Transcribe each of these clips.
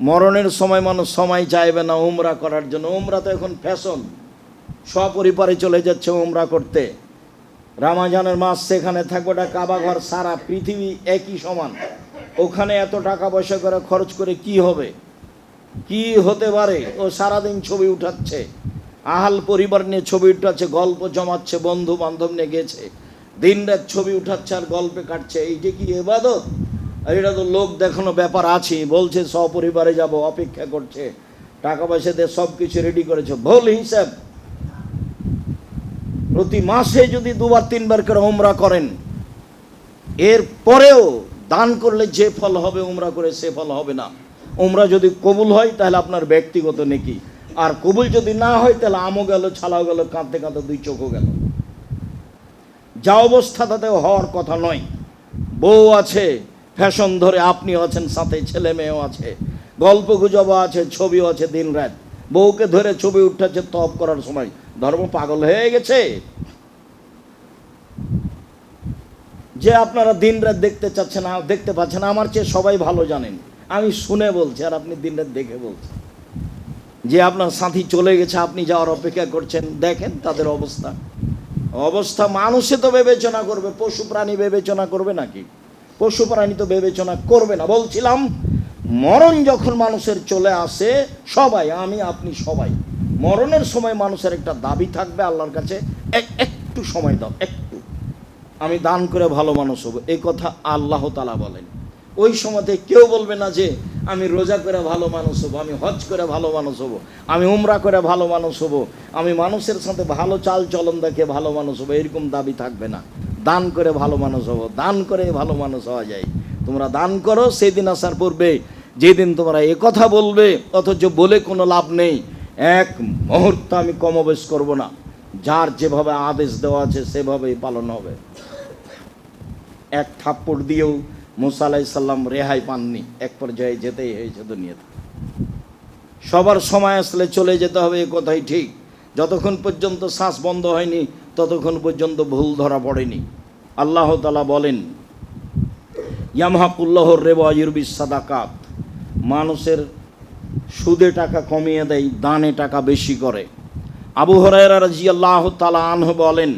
মরণের সময় মানুষ সময় চাইবে না উমরা করার জন্য। উমরা তো এখন ফ্যাশন, সপরিবারে চলে যাচ্ছে উমরা করতে। রামাজানের মাস সেখানে থাকবে, ওটা কাবা ঘর, সারা পৃথিবী একই সমান। ওখানে এত টাকা পয়সা করে খরচ করে কি হবে, কি হতে পারে? ও সারাদিন ছবি উঠাচ্ছে, আহাল পরিবার নিয়ে ছবি উঠাচ্ছে, গল্প জমাচ্ছে, বন্ধু বান্ধব নিয়ে গেছে, দিন রাত ছবি উঠাচ্ছে আর গল্পে কাটছে। এইটা কি ইবাদত? আর এটা তো লোক দেখানো ব্যাপার আছে। বলছে সপরিবারে যাব, অপেক্ষা করছে, টাকা পয়সা দিয়ে সব কিছু রেডি করেছে। ভুল হিসাব। প্রতি মাসে যদি 2-3 বার করে উমরা করেন, এর পরেও দান করলে যে ফল হবে উমরা করে সে ফল হবে না। উমরা যদি কবুল হয় তাহলে আপনার ব্যক্তিগত নেকি, আর কবুল যদি না হয় তাহলে আমও গেল, ছালাও গেল, কাঁদতে কাঁদতে 2 চোখও গেল। যা অবস্থা তাতে হওয়ার কথা নয়। বউ আছে ফ্যাশন ধরে, আপনিও আছেন, সাথে ছেলে মেয়েও আছে, গল্প গুজবও আছে, ছবিও আছে, দিন রাত বউকে ধরে ছবি উঠাচ্ছে তপ করার সময়। ধর্ম পাগল হয়ে গেছে যে আপনারা দিন রাত দেখতে চাচ্ছেন, দেখতে পাচ্ছেন। আমার চেয়ে সবাই ভালো জানেন, আমি শুনে বলছি আর আপনি দিন রাত দেখে বলছেন। যে আপনার সাথী চলে গেছে, আপনি যাওয়ার অপেক্ষা করছেন, দেখেন তাদের অবস্থা। মানুষে তো বিবেচনা করবে, পশু প্রাণী বিবেচনা করবে নাকি? পশু প্রাণী তো বিবেচনা করবে না। বলছিলাম, মরণ যখন মানুষের চলে আসে, সবাই, আমি আপনি সবাই, মরণের সময় মানুষের একটা দাবি থাকবে আল্লাহর কাছে, একটু সময় দাও, একটু আমি দান করে ভালো মানুষ হব। এই কথা আল্লাহ তাআলা বলেন। ওই সময়তে কেউ বলবে না যে আমি রোজা করে ভালো মানুষ হব, আমি হজ করে ভালো মানুষ হব, আমি উমরা করে ভালো মানুষ হব, আমি মানুষের সাথে ভালো চাল চলন দেখে ভালো মানুষ হব। এরকম দাবি থাকবে না। দান করে ভালো মানুষ হব, দান করে ভালো মানুষ হওয়া যায়। তোমরা দান করো, সেদিন আসার পূর্বে যেদিন তোমরা এ কথা বলবে অথচ বলে কোনো লাভ নেই। এক মুহূর্ত আমি কমবেশ করব না, যার যেভাবে আদেশ দেওয়া আছে সেভাবেই পালন হবে। এক থাপ্পড় দিয়েও মুসা আলাইহিস সালাম রেহাই পাননি, এক পর্যায়ে যেতেই হয়েছে দুনিয়াতে। সবার সময় আসলে চলে যেতে হবে, এ কথাই ঠিক। যতক্ষণ পর্যন্ত শ্বাস বন্ধ হয়নি ততক্ষণ পর্যন্ত ভুল ধরা পড়েনি। আল্লাহ তাআলা বলেন, ইয়ামহাকুল্লাহুর রিবা ওয়া ইউরবিস সাদাকাত, মানুষের সুদে টাকা কমিয়ে দেয়, দানে টাকা বেশি করে। আবু হুরায়রা রাদিয়াল্লাহু তাআলা আনহু বলেন,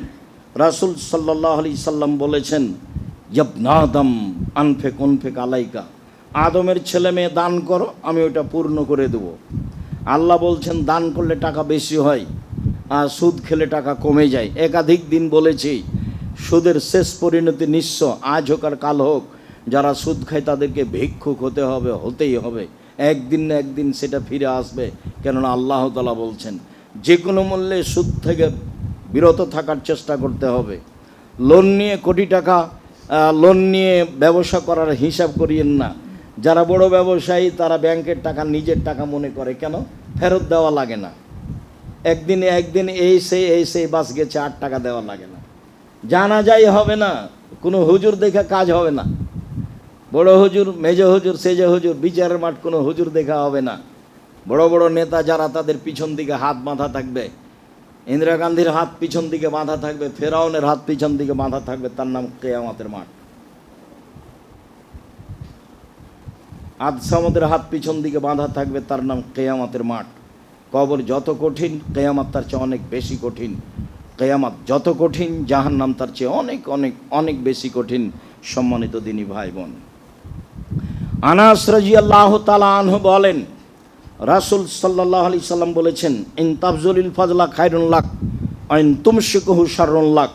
রাসূল সাল্লাল্লাহু আলাইহি সাল্লাম বলেছেন, ইবনে আদম আনফিক উনফিক আলাইকা, আদমের ছেলে মেয়ে দান করো, আমি ওটা পূর্ণ করে দেব। আল্লাহ বলছেন দান করলে টাকা বেশি হয় আর সুদ খেলে টাকা কমে যায়। একাধিক দিন বলেছি, সুদের শেষ পরিণতি নিঃস্ব, আজ হোক আর কাল হোক। যারা সুদ খায় তাদেরকে ভিক্ষুক হতে হবে, হতেই হবে। একদিন না একদিন সেটা ফিরে আসবে। কেননা আল্লাহ তাআলা বলছেন যে কোনো মূল্যে সুদ থেকে বিরত থাকার চেষ্টা করতে হবে। লোন নিয়ে কোটি টাকা লোন নিয়ে ব্যবসা করার হিসাব করিয়েন না। যারা বড় ব্যবসায়ী তারা ব্যাংকের টাকা নিজের টাকা মনে করে, কেন? ফেরত দেওয়া লাগে না। একদিন এই সেই বাস গেছে, 8 টাকা দেওয়া লাগে না। জানাজাই হবে না, কোনো হুজুর দেখে কাজ হবে না। বড় হুজুর, মেজ হুজুর, সেজ হুজুর, বিচারের মাঠ কোনো হুজুর দেখা হবে না। বড় বড় নেতা যারা, তাদের পিছন দিকে হাত বাঁধা থাকবে। ইন্দিরা গান্ধীর হাত পিছন দিকে বাঁধা থাকবে, ফেরাউনের হাত পিছন দিকে বাঁধা থাকবে, তার নাম কিয়ামতের মাঠ। আদ সামদের হাত পিছন দিকে বাঁধা থাকবে, তার নাম কিয়ামতের মাঠ। কবর যত কঠিন, কিয়ামত তার চেয়ে অনেক বেশি কঠিন। কিয়ামত যত কঠিন, জাহান্নাম তার চেয়ে অনেক অনেক অনেক বেশি কঠিন। সম্মানিত দিনী ভাই বোন, আনাস রাদিয়াল্লাহু তাআলা আনহু বলেন, রাসূল সাল্লাল্লাহু আলাইহি সাল্লাম বলেছেন, ইন তাবজুলিল ফাজলা খায়রুন লাক আইন তুমসিকুহু শাররুন লাক,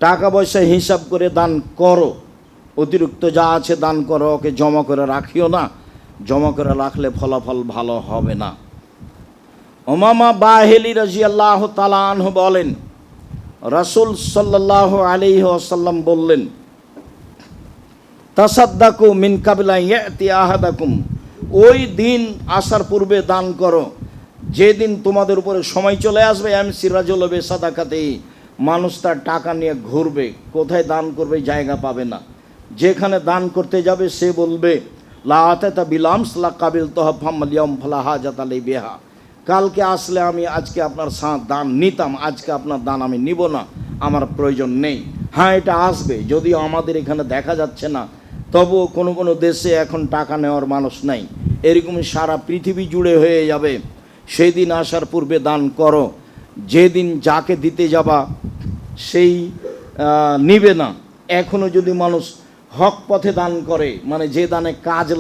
টাকা পয়সা হিসাব করে দান করো, অতিরিক্ত যা আছে দান করো, ওকে জমা করে রাখিও না। জমা করে রাখলে ফলাফল ভালো হবে না। উমামা বাহিলি রাদিয়াল্লাহু তাআলা আনহু বলেন, রাসূল সাল্লাল্লাহু আলাইহি ওয়াসাল্লাম বললেন, তাসাদ্দাকু মিন কাবলা ইয়াতি আহাদাকুম, ওই দিন আসার পূর্বে দান করো যেদিন তোমাদের উপরে সময় চলে আসবে। এমসি রাজুল বেসাদাকাতে, মানুষ তার টাকা নিয়ে ঘুরবে, কোথায় দান করবে জায়গা পাবে না। যেখানে দান করতে যাবে সে বলবে, লা আতাতা বিলামস লা কাবিল তোহাফামাল ইয়াউম ফালা হাজাত আলাই বিহা, কালকে আসলে আমি আজকে আপনার দান নিতাম, আজকে আপনার দান আমি নিব না, আমার প্রয়োজন নেই। হ্যাঁ, এটা আসবে, যদিও আমাদের এখানে দেখা যাচ্ছে না, তবুও কোনো কোনো দেশে এখন টাকা নেওয়ার মানুষ নাই। এরকম সারা পৃথিবী জুড়ে হয়ে যাবে। সেই দিন আসার পূর্বে দান করো। যেদিন যাকে দিতে যাবা সেই নিবে না। এখনও যদি মানুষ হক পথে দান করে, মানে যে দানে কাজে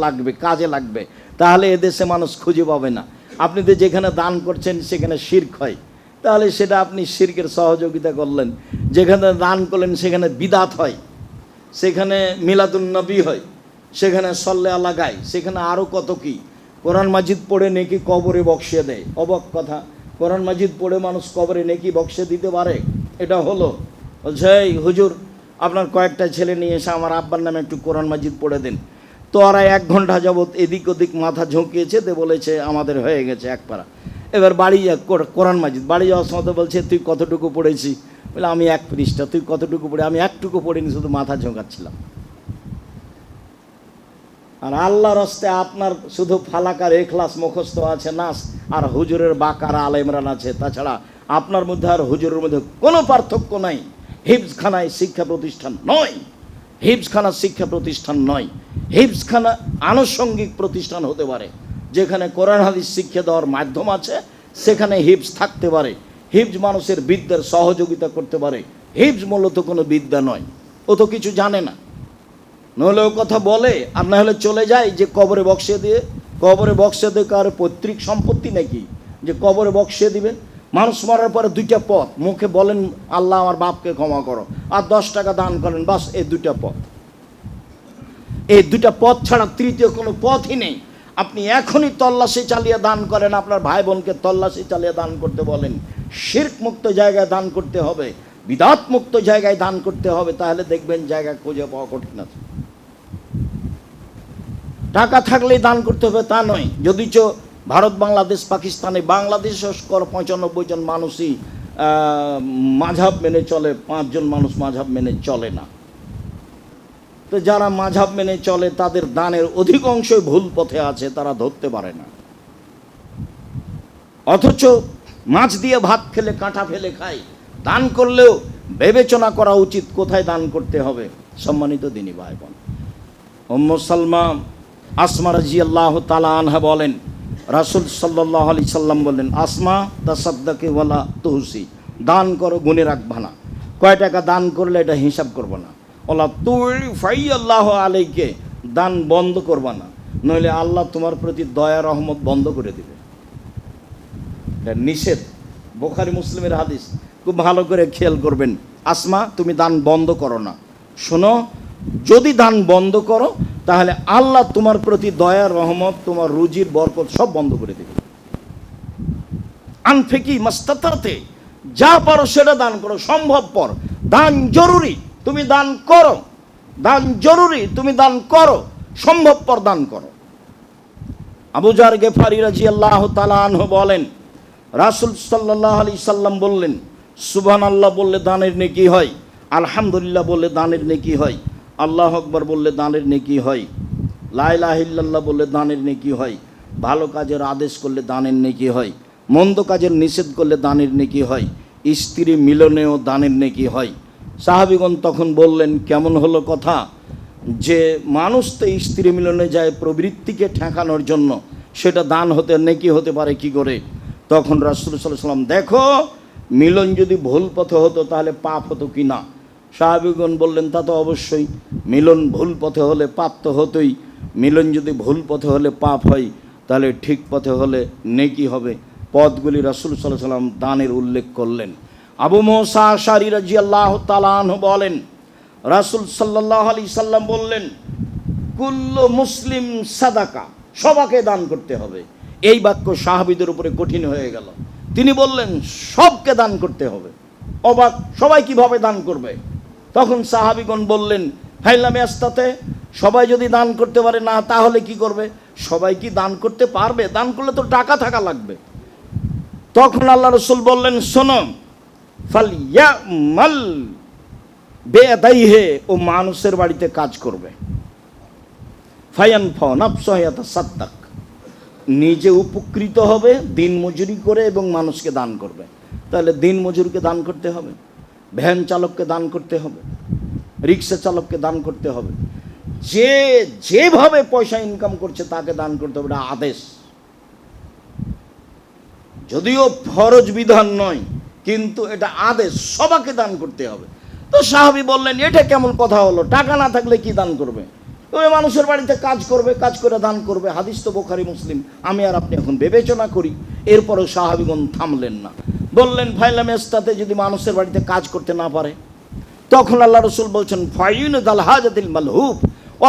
লাগবে, তাহলে এদেশে মানুষ খুঁজে পাবে না। আপনি তো যেখানে দান করছেন সেখানে শিরক হয়, তাহলে সেটা আপনি শিরকের সহযোগিতা করলেন। যেখানে দান করলেন সেখানে বিদাত হয়, সেখানে মিলাদুন নবী হয়, সেখানে সল্লে আল্লাহ গায়, সেখানে আরও কত কি। কোরআন মাজিদ পড়ে নেকি কবরে বক্সিয়ে দেয়, অবাক কথা। কোরআন মাজিদ পড়ে মানুষ কবরে নেকি বক্সে দিতে পারে? এটা হলো বলছে, এই হুজুর আপনার কয়েকটা ছেলে নিয়ে এসে আমার আব্বার নামে একটু কোরআন মাজিদ পড়ে দিন। তো ওরা 1 ঘন্টা যাবৎ এদিক ওদিক মাথা ঝুঁকিয়েছে, তো বলেছে আমাদের হয়ে গেছে এক পারা। এবার বাড়ি কোরআন মাজিদ বাড়ি যাওয়ার সময় বলছে, তুই কতটুকু পড়েছি? বলে আমি 1 পৃষ্ঠা। তুই কতটুকু পড়ে? আমি একটুকু পড়িনি, শুধু মাথা ঝোঁকাচ্ছিলাম। আর আল্লাহর হস্তে আপনার শুধু ফালাকার এখলাস মুখস্থ আছে, নাস, আর হুজুরের বাকারা আল ইমরান আছে। তাছাড়া আপনার মধ্যে আর হুজুরের মধ্যে কোনো পার্থক্য নাই। হিফজখানায় শিক্ষা প্রতিষ্ঠান নয়, হিফজখানা শিক্ষা প্রতিষ্ঠান নয়। হিফজখানা আনুষঙ্গিক প্রতিষ্ঠান হতে পারে, যেখানে কোরআন হাদিস শিক্ষা দেওয়ার মাধ্যম আছে, সেখানে হিফজ থাকতে পারে। হিফজ মানুষের বিদ্যার সহযোগিতা করতে পারে। হিফজ মূলত কোনো বিদ্যা নয়, ও তো কিছু জানে না। নইলে ও কথা বলে আর না হলে চলে যায় যে কবরে বক্সিয়ে দিয়ে। কবরে বক্সিয়ে দিয়ে কারো পৈতৃক সম্পত্তি নাকি যে কবরে বক্সিয়ে দিবেন? মানুষ মরার পরে 2টা পথ, মুখে বলেন আল্লাহ আমার বাপকে ক্ষমা করো, আর 10 টাকা দান করেন, বাস। এই 2টা পথ, এই 2টা পথ ছাড়া তৃতীয় কোনো পথই নেই। আপনি এখনই তল্লাশি চালিয়ে দান করেন, আপনার ভাই বোনকে তল্লাশি চালিয়ে দান করতে বলেন। শিরক মুক্ত জায়গায় দান করতে হবে, বিদাত মুক্ত জায়গায় দান করতে হবে, তাহলে দেখবেন জায়গা খুঁজে পাওয়া কঠিন আছে। টাকা থাকলেই দান করতে হবে তা নয়। যদিচ ভারত, বাংলাদেশ, পাকিস্তানে, বাংলাদেশে 95 জন মানুষই মাঝহাব মেনে চলে, 5 জন মানুষ মাঝহাব মেনে চলে না। তো যারা মাঝহাব মেনে চলে তাদের দানের অধিকাংশই ভুল পথে আছে, তারা ধরতে পারে না। অথচ মাছ দিয়ে ভাত খেলে কাঁটা ফেলে খায়। দান করলেও বিবেচনা করা উচিত কোথায় দান করতে হবে। সম্মানিত দিনী ভাই বোন, উম্মু সালমা আসমা রাদিয়াল্লাহু তাআলা আনহা বলেন, রাসূল সাল্লাল্লাহু আলাইহি সাল্লাম বললেন, আসমা তাসাদ্দাকি ওয়ালা তুহসি, দান করো গুণে রাখবা না। কয় টাকা দান করলে এটা হিসাব করবো না। ওলা তুই ফাইয়াল্লাহু আলাইকে, দান বন্ধ করবা না, নইলে আল্লাহ তোমার প্রতি দয়া রহমত বন্ধ করে দিবে। এটা নিষেধ, বুখারী মুসলিমের হাদিস, খুব ভালো করে খেয়াল করবেন। আসমা তুমি দান বন্ধ করো না। শোনো, যদি দান বন্ধ করো তাহলে আল্লাহ তোমার প্রতি দয়া রহমত, তোমার রুজির বরকত সব বন্ধ করে দেবে। আনফেকি মাস্তাতাতে, যা পারো সেটা দান করো, সম্ভবপর। দান জরুরি, তুমি দান করো। দান জরুরি, তুমি দান করো, সম্ভবপর দান করো। আবু যার গেফারি রাদিয়াল্লাহু তাআলা আনহু বলেন, রাসূল সাল্লাল্লাহু আলাইহি সাল্লাম বললেন, সুবহানাল্লাহ বললে দানের নেকি হয়, আলহামদুলিল্লাহ বললে দানের নেকি হয়, আল্লাহু আকবার বললে দানের নেকি হয়, লা ইলাহা ইল্লাল্লাহ বললে দানের নেকি হয়, ভালো কাজের আদেশ করলে দানের নেকি হয়, মন্দ কাজের নিষেধ করলে দানের নেকি হয়, স্ত্রী মিলনেও দানের নেকি হয়। সাহাবীগণ তখন বললেন, কেমন হলো কথা, যে মানুষ তো স্ত্রী মিলনে যায় প্রবৃত্তিকে ঠেকানোর জন্য, সেটা দান হতে নেকি হতে পারে কি করে? তখন রাসূল সাল্লাল্লাহু আলাইহি সাল্লাম, দেখো মিলন যদি ভুল পথে হতো তাহলে পাপ হতো কি না? সাহাবীগণ বললেন, তা তো অবশ্যই, মিলন ভুল পথে হলে পাপ তো হতোই। মিলন যদি ভুল পথে হলে পাপ হয়, তাহলে ঠিক পথে হলে নেকি হবে। পথগুলি রাসূল সাল্লাল্লাহু আলাইহি সাল্লাম দানের উল্লেখ করলেন। আবু মুসা আশআরী রাদিয়াল্লাহু তাআলা আনহু বলেন, রাসূল সাল্লাল্লাহু আলাইহি সাল্লাম বললেন, কুল্লু মুসলিম সাদাকা, সবাকে দান করতে হবে। এই বাক্য সাহাবীদের উপরে কঠিন হয়ে গেল। তিনি বললেন, সবকে দান করতে হবে। অবাক, সবাই কিভাবে দান করবে? তখন সাহাবীগণ বললেন, ফাইলামে আস্তাতে, সবাই যদি দান করতে পারে না তাহলে কি করবে? সবাই কি দান করতে পারবে? দান করলে তো টাকা থাকা লাগবে। তখন আল্লাহ রাসূল বললেন, শোনো, ফালইয়ামাল বিয়াদাইহি, ও মানুষের বাড়িতে কাজ করবে। ফায়ানফা নাফসাহু ইয়াতাসাদ্দাক, নিজে উপকৃত হবে দিন মজুরি করে এবং মানুষকে দান করবে। তাহলে দিন মজুরকে দান করতে হবে, ভ্যান চালককে দান করতে হবে, রিক্সা চালককে দান করতে হবে। যে যেভাবে পয়সা ইনকাম করছে তাকে দান করতে হবে, এটা আদেশ। যদিও ফরজ বিধান নয়, কিন্তু এটা আদেশ, সবাইকে দান করতে হবে। তো সাহাবী বললেন, এটা কেমন কথা হলো, টাকা না থাকলে কি দান করবে? ওই মানুষের বাড়িতে কাজ করবে, কাজ করে দান করবে। হাদিস তো বুখারী মুসলিম, আমি আর আপনি এখন বিবেচনা করি। এরপরেও সাহাবীগণ থামলেন না, বললেন ফাইলাম ইস্তাতে, যদি মানুষের বাড়িতে কাজ করতে না পারে, তখন আল্লাহ রসুল বলছেন ফাইন দাল হাজাতিল মালহুব,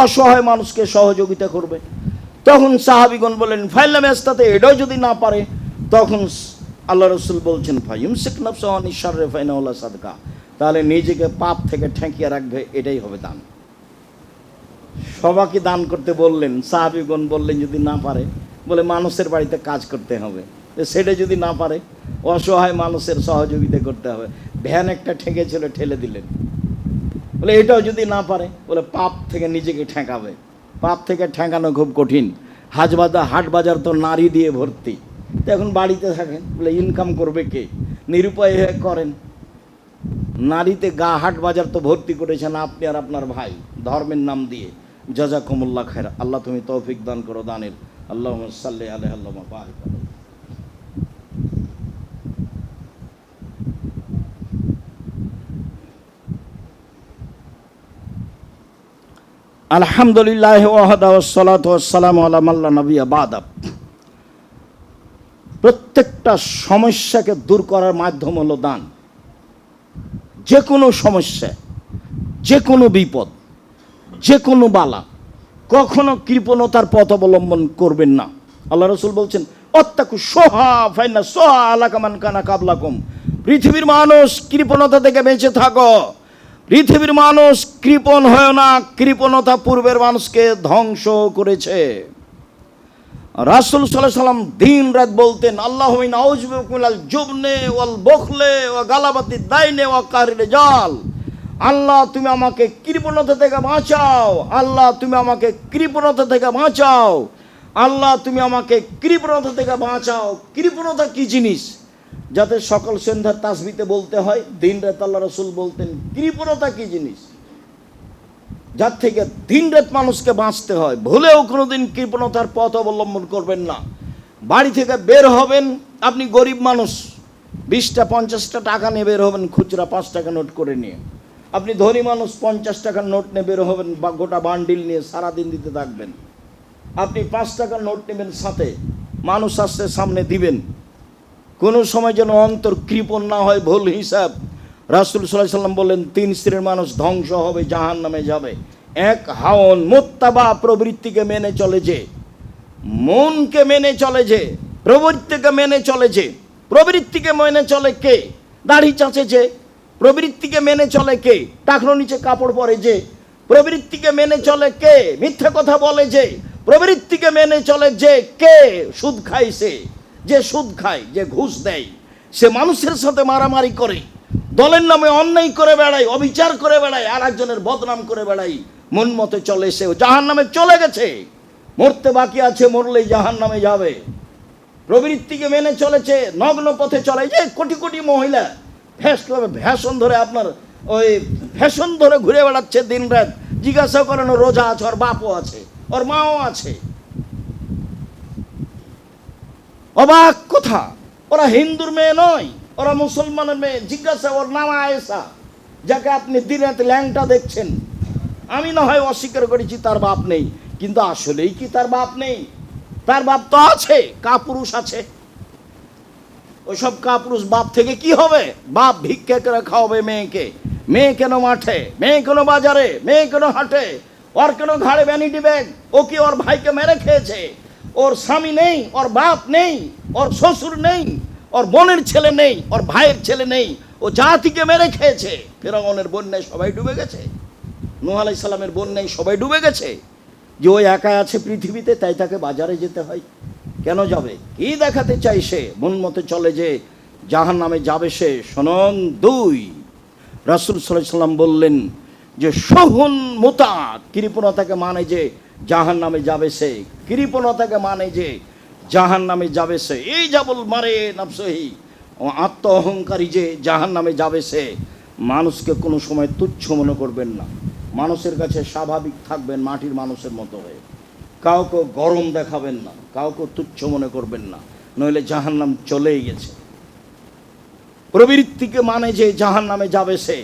অসহায় মানুষকে সহযোগিতা করবে। তখন সাহাবীগণ বললেন ফাইলাম ইস্তাতে, এটাও যদি না পারে, তখন আল্লাহ রসুল বলছেন ফাইয়ুমসিক নাফসাহু আনিশ শাররি ফাইন্নাহু লা সাদকা, তাহলে নিজেকে পাপ থেকে ঠেকিয়ে রাখবে, এটাই হবে দান। সবাইকে দান করতে বললেন, সাহাবীগণ বললেন যদি না পারে, বলে মানুষের বাড়িতে কাজ করতে হবে, সেটা যদি না পারে অসহায় মানুষের সহযোগিতা করতে হবে। ভ্যান একটা ঠেকেছিল, ঠেলে দিলেন, বলে এটাও যদি না পারে, বলে পাপ থেকে নিজেকে ঠেকাবে। পাপ থেকে ঠেকানো খুব কঠিন। হাট বাজার তো নারী দিয়ে ভর্তি, তো এখন বাড়িতে থাকেন, বলে ইনকাম করবে কে? নিরুপায় হয়ে করেন। নারীতে হাট বাজার তো ভর্তি করেছেন আপনি আর আপনার ভাই, ধর্মের নাম দিয়ে। জাযাকুমুল্লাহ খায়র। আল্লাহ তুমি তৌফিক দান করো দানের। আল্লাহুম্মা সাল্লি আলাইহি আল্লাহুম্মা বারিক আলাইহি। আলহামদুলিল্লাহ ওয়াহদা ওয়াসসালাতু ওয়াসসালামু আলা মান লা নাবিয়্যা বা'দা। প্রত্যেকটা সমস্যাকে দূর করার মাধ্যম হলো দান। যে কোনো সমস্যা, যে কোনো বিপদ, যে কোনো বালা, কখনো কৃপণতার পথ অবলম্বন করবেন না। আল্লাহ রসুল বলছেন অত্তাকু সোহা ফাইন্না সোহা আলাকা মান কানা কাবলাকুম। পৃথিবীর মানুষ, কৃপণতা থেকে বেঁচে থাকো। পৃথিবীর মানুষ কৃপণ হয় না, কৃপণতা পূর্বের মানুষকে ধ্বংস করেছে। রাসূল সাল্লাল্লাহু আলাইহি সাল্লাম দিন রাত বলতেন আল্লাহুম্মা ইন্নী আউযু বিকা মিনাল জুবনি ওয়াল বুখলি ওয়া গালাবাতি দাইনি ওয়া কাহরিল রিজাল। আল্লাহ তুমি আমাকে কৃপণতা থেকে বাঁচাও, আল্লাহ তুমি আমাকে কৃপণতা থেকে বাঁচাও, আল্লাহ তুমি আমাকে কৃপণতা থেকে বাঁচাও। কৃপণতা কি জিনিস? যাতে সকাল সন্ধ্যা তাসবিতে বলতে হয়, দিন রাত আল্লাহ রসুল বলতেন কৃপণতা কি জিনিস, যার থেকে দিন রাত মানুষকে বাঁচতে হয়। ভুলেও কোনোদিন কৃপণতার পথ অবলম্বন করবেন না। বাড়ি থেকে বের হবেন, আপনি গরিব মানুষ, 20টা 50টা টাকা নিয়ে বের হবেন, খুচরা 5 টাকা নোট করে নিয়ে। আপনি ধনী মানুষ, 50 টাকার নোট নিয়ে বের হবেন, বা গোটা বান্ডিল নিয়ে সারাদিন দিতে থাকবেন। আপনি 5 টাকার নোট নেবেন সাথে, মানুষ আসছে সামনে দিবেন, কোনো সময় যেন অন্তর কৃপণ না হয়, ভুল হিসাব। রাসূল সাল্লাল্লাহু আলাইহি সাল্লাম বললেন 3 শ্রেণীর মানুষ ধ্বংস হবে, জাহান্নামে যাবে। এক, হাওন মুত্তাবা, প্রবৃত্তিকে মেনে চলে যে, মনকে মেনে চলে যে, প্রবৃত্তিকে মেনে চলে যে। প্রবৃত্তিকে মেনে চলে কে? দাড়ি চাঁচে যে। প্রবৃত্তিকে মেনে চলে কে? টাকনো নিচে কাপড় পরে যে। প্রবৃত্তিকে মেনে চলে কে? মিথ্যা কথা বলে যে। প্রবৃত্তিকে মেনে চলে যে কে? সুদ খায় সে, যে সুদ খায়, যে ঘুষ দেয়, সে মানুষের সাথে মারামারি করে, দলের নামে অন্যায় করে বেড়ায়, অবিচার করে বেড়ায়, আর একজনের বদনাম করে বেড়ায়, মন মতে চলে, সে জাহান্নামে চলে গেছে। মরতে বাকি আছে, মরলেই জাহান্নামে যাবে। প্রবৃত্তিকে মেনে চলেছে, নগ্ন পথে চলে, যে কোটি কোটি মহিলা ফ্যাশন ধরে, আপনার ওই ফ্যাশন ধরে ঘুরে বেড়াচ্ছে দিন রাত। জিজ্ঞাসা করেন ও রোজা আছে, ওর বাপও আছে, ওর মাও আছে। অবাক কথা, ওরা হিন্দুর মেয়ে নয়, ওরা মুসলমানের মেয়ে। জিজ্ঞাসা, ওর নাম আয়েশা, যাকে আপনি দিন রাত ল্যাংটা দেখছেন। আমি না হয় অস্বীকার করেছি তার বাপ নেই, কিন্তু আসলেই কি তার বাপ নেই? তার বাপ তো আছে, কাপুরুষ আছে। ওইসব কাপুরুষ বাপ থেকে কি হবে? বাপ ভিক্ষা করে খাওয়াবে মেয়েকে। মেয়ে কেন মাঠে, মেয়ে কেন বাজারে, মেয়ে কেন হাটে, ওর কেন ঘাড়ে ভ্যানিটি ব্যাগ? ও কি ওর ভাইকে মেরে খেয়েছে? ওর স্বামী নেই, ওর বাপ নেই, ওর শ্বশুর নেই, ওর বোনের ছেলে নেই, ওর ভাইয়ের ছেলে নেই, ও জাতিকে মেরে খেয়েছে। ফিরআউনের বন্যায় সবাই ডুবে গেছে, নূহ আলাইহিস সালামের বন্যায় সবাই ডুবে গেছে। যে ওই একা আছে পৃথিবীতে, তাই তাকে বাজারে যেতে হয়। কেন যাবে? কি দেখাতে চাই সে? মন মতে চলে যে, জাহান্নামে যাবে সে। শুনুন, 2, রাসূল সাল্লাল্লাহু আলাইহি সাল্লাম বললেন যে সহুন মুতা, কৃপণতাকে মানে যে জাহান্নামে যাবে সে। কৃপণতাকে মানে যে জাহান্নামে যাবে সে। এই যাবল মারে নাফসহি, আত্ম অহংকারী যে জাহান্নামে যাবে সে। মানুষকে কোনো সময় তুচ্ছ মনে করবেন না। মানুষের কাছে স্বাভাবিক থাকবেন, মাটির মানুষের মতো হয়ে। কাউকে গরম দেখাবেন না, কাউকে তুচ্ছ মনে করবেন না, নইলে জাহান্নাম চলেই গেছে। প্রবৃত্তিকে মানে যে জাহান্নামে যাবে সে,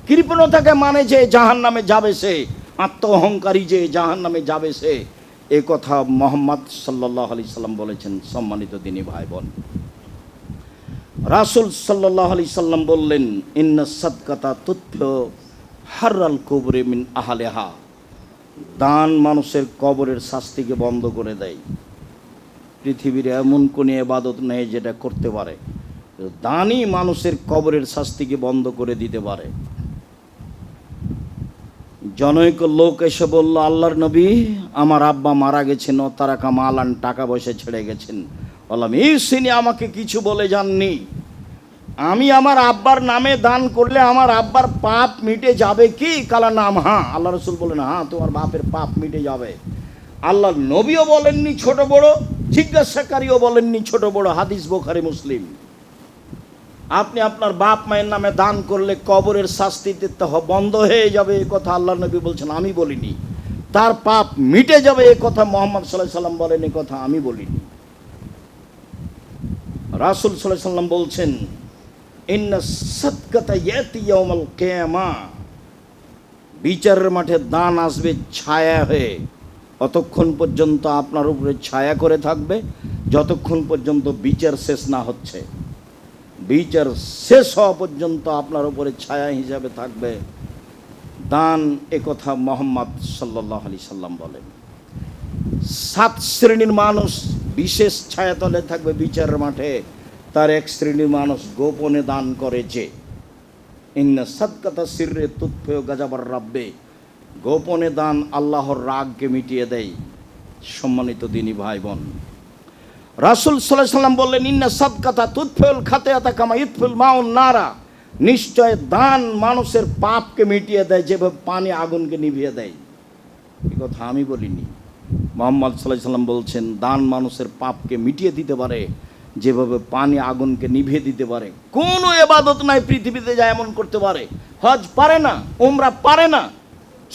কৃপণতাকে মানে যে জাহান্নামে যাবে সে, আত্ম অহংকারী যে জাহান্নামে যাবে সে, এ কথা মুহাম্মদ সাল্লাল্লাহু আলাইহি সাল্লাম বলেছেন। সম্মানিত দিনী ভাই বোন, রাসূল সাল্লাল্লাহু আলাইহি সাল্লাম বললেন, ইন্না সাদকাতা তুতফিউ হাররাল কুবরি মিন আহলিহা। দান মানুষের কবরের শাস্তিকে বন্ধ করে দেয়। পৃথিবীর এমন কোনো ইবাদত নেই যেটা করতে পারে, দানই মানুষের কবরের শাস্তিকে বন্ধ করে দিতে পারে। জনৈক লোক এসে বলল, আল্লাহর নবী, আমার আব্বা মারা গেছেন, ও তারা কামালান, টাকা পয়সা ছেড়ে গেছেন। বললাম, এই সিনি আমাকে কিছু বলে যাননি। আমি আমার আব্বার নামে দান করলে আমার আব্বার পাপ মিটে যাবে কি? কালা নাম, হ্যাঁ। আল্লাহ রসুল বলেন, হ্যাঁ, তোমার বাপের পাপ মিটে যাবে। আল্লাহ নবীও বলেননি ছোট বড়, জিজ্ঞাসাকারীও বলেননি ছোট বড়। হাদিস বুখারী মুসলিম। আপনি আপনার বাপ মায়ের নামে দান করলে কবরের শাস্তিতে বন্ধ হয়ে যাবে, এ কথা আল্লাহ নবী বলছেন, আমি বলিনি। তার পাপ মিটে যাবে, এ কথা মুহাম্মদ সাল্লাল্লাহু আলাইহি সাল্লাম বলেন, এ কথা আমি বলিনি। রাসূল সাল্লাল্লাহু আলাইহি সাল্লাম বলছেন, ইন্না সাদকাতা ইয়াতি ইয়াউমাল কিয়ামা। বিচারের মাঠে দান আসবে ছায়া হয়ে। অতক্ষণ পর্যন্ত আপনার উপরে ছায়া করে থাকবে যতক্ষণ পর্যন্ত বিচার শেষ না হচ্ছে। বিচার শেষ হওয়া পর্যন্ত আপনার উপরে ছায়া হিসাবে থাকবে দান, একথা মুহাম্মদ সাল্লাল্লাহু আলাইহি সাল্লাম বলেন। 7 শ্রেণীর মানুষ বিশেষ ছায়াতলে থাকবে বিচারের মাঠে। তার এক শ্রেণীর মানুষ গোপনে দান করে যে, ইন্না সাদকাতা সিররে তুতফিউ গাযাবার রাব্বে। গোপনে দান আল্লাহর রাগকে মিটিয়ে দেয়। সম্মানিত দিনী ভাই বোন, রাসূল সাল্লাল্লাহু আলাইহি সাল্লাম বললেন, ইন্না সাদকাতা তুতফিউল খাতিয়াতা কামা ইতফিউল মাউন নারা। নিশ্চয় দান মানুষের পাপকে মিটিয়ে দেয় যেভাবে পানি আগুনকে নিভিয়ে দেয়। এই কথা আমি বলিনি, মুহাম্মদ সাল্লাল্লাহু আলাইহি সাল্লাম বলছেন, দান মানুষের পাপকে মিটিয়ে দিতে পারে যেভাবে পানি আগুনকে নিভিয়ে দিতে পারে। কোনো ইবাদত নাই পৃথিবীতে যা এমন করতে পারে। হজ পারে না, উমরা পারে না,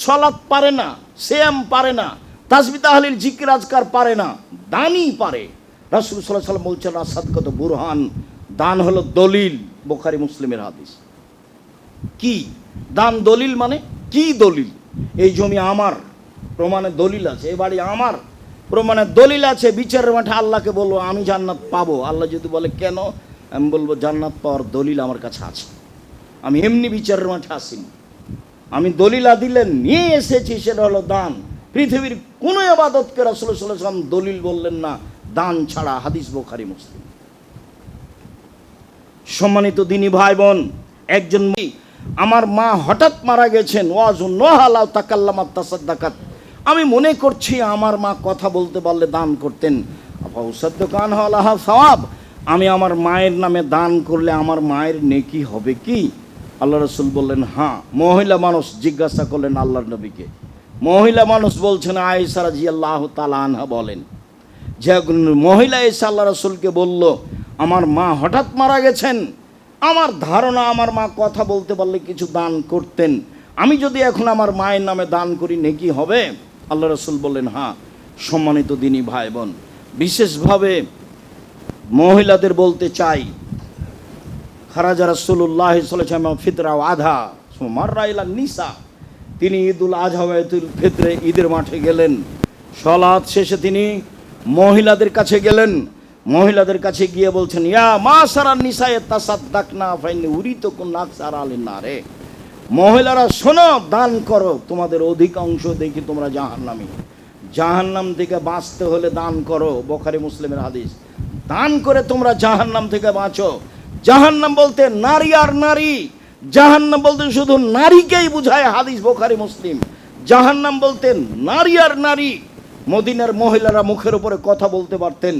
সালাত পারে না, সিয়াম পারে না, তাসবিহ তাহলিল জিকির আজকার পারে না, দানই পারে। রাসূল সাল্লাল্লাহু আলাইহি সাল্লাম বলছেন, সাদকাতু বুরহান। দান হলো দলিল। বুখারী মুসলিমের হাদিস। কি দান? দলিল মানে কি? দলিল, এই জমি আমার, প্রমাণে দলিল আছে। এই বাড়ি আমার, প্রমাণে দলিল আছে। বিচারের মাঠে আল্লাহকে বলবো, আমি জান্নাত পাবো। আল্লাহ যদি বলে কেন? আমি বলবো, জান্নাত পাওয়ার দলিল আমার কাছে আছে। আমি এমনি বিচারের মাঠে আসিনি, আমি দলিল দিলে নিয়ে এসেছি। সেটা হলো দান। পৃথিবীর কোনো ইবাদতকে রাসূল সাল্লাল্লাহু আলাইহি ওয়াসাল্লাম দলিল বললেন না দান ছাড়া। হাদিস বুখারী মুসলিম। সম্মানিত দিনী ভাই বোন, একজন আমার মা হঠাৎ মারা গেছেন, ওয়াজুন্নাহা তাকাল্লামাত তাসাদ্দাকাত। আমি মনে করছি আমার মা কথা বলতে পারলে দান করতেন। আফাউসাদ্দাকান হালাহা সওয়াব। আমি আমার মায়ের নামে দান করলে আমার মায়ের নেকি হবে কি? আল্লাহ রাসূল বললেন, হ্যাঁ। মহিলা মানুষ জিজ্ঞাসা করলেন আল্লাহর নবীকে। মহিলা মানুষ বলছেন, আয়েশা রাদিয়াল্লাহু তাআলা আনহা বলেন, যে মহিলা এসে আল্লাহ রাসূলকে বলল, আমার মা হঠাৎ মারা গেছেন, আমার ধারণা আমার মা কথা বলতে পারলে কিছু দান করতেন। আমি যদি এখন আমার মায়ের নামে দান করি নেকি হবে? আল্লাহ রাসূল বললেন, হ্যাঁ। সম্মানিত দিনী ভাই বোন, বিশেষভাবে মহিলাদের বলতে চাই, খারাজা রাসূলুল্লাহ সাল্লাল্লাহু আলাইহি ওয়াসাল্লাম ফিতরা আধা মাররা ইলা নিসা। তিনি ঈদুল আযহা ওয়া ঈদুল ফিতরে ঈদের মাঠে গেলেন। সালাত শেষে তিনি মহিলাদের কাছে গেলেন। মহিলাদের কাছে গিয়ে বলছেন, ইয়া মাশারান নিসায়ে তাসাদদাকনা ফাইন্নী উরিতুকুন আকসার আলিন নারে। মহিলারা শোনো, দান করো, তোমাদের অধিকাংশ দেখি তোমরা জাহান্নামী। জাহান্নাম থেকে বাঁচতে হলে দান করো। বুখারী মুসলিমের হাদিস। দান করে তোমরা জাহান্নাম থেকে বাঁচো। জাহান্নাম বলতে নারী আর নারী। জাহান্নাম বলতে শুধু নারীকেই বুঝায়। হাদিস বুখারী মুসলিম। জাহান্নাম বলতে নারী আর নারী। মদিনার মহিলারা মুখের উপরে কথা বলতে পারতেন।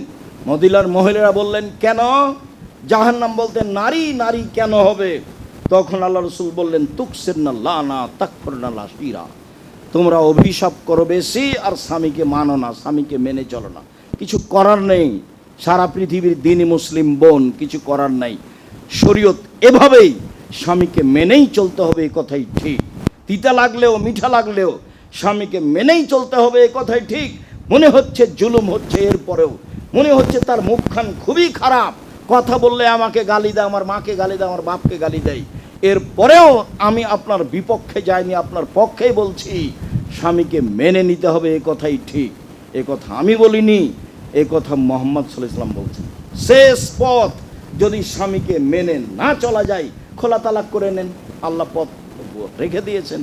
মদিনার মহিলারা বললেন, কেন? জাহান্নাম বলতে নারী, নারী কেন হবে? তখন আল্লাহ রাসূল বললেন, তুকসিরনা লানা তাকফুরনা লাশিরা। তোমরা অভিশাপ করো বেশি আর স্বামীকে মানো না, স্বামীকে মেনে চলো না। কিছু করার নেই। সারা পৃথিবীর দিনী মুসলিম বোন, কিছু করার নাই। শরীয়ত এভাবেই, স্বামীকে মেনেই চলতে হবে, এই কথাই ঠিক। তিতা লাগলেও মিঠা লাগলেও স্বামীকে মেনেই চলতে হবে, এ কথাই ঠিক। মনে হচ্ছে জুলুম হচ্ছে, এরপরেও মনে হচ্ছে তার মুখখান খুবই খারাপ, কথা বললে আমাকে গালি দেয়, আমার মাকে গালি দেয়, আমার বাপকে গালি দেয়, এরপরেও আমি আপনার বিপক্ষে যাইনি, আপনার পক্ষেই বলছি, স্বামীকে মেনে নিতে হবে, এ কথাই ঠিক। এ কথা আমি বলিনি, এ কথা মুহাম্মদ সাল্লাল্লাহু আলাইহি ওয়াসাল্লাম বলছেন। শেষ পথ, যদি স্বামীকে মেনে না চলা যায়, খোলা তালাক করে নেন, আল্লাহ পথ রেখে দিয়েছেন।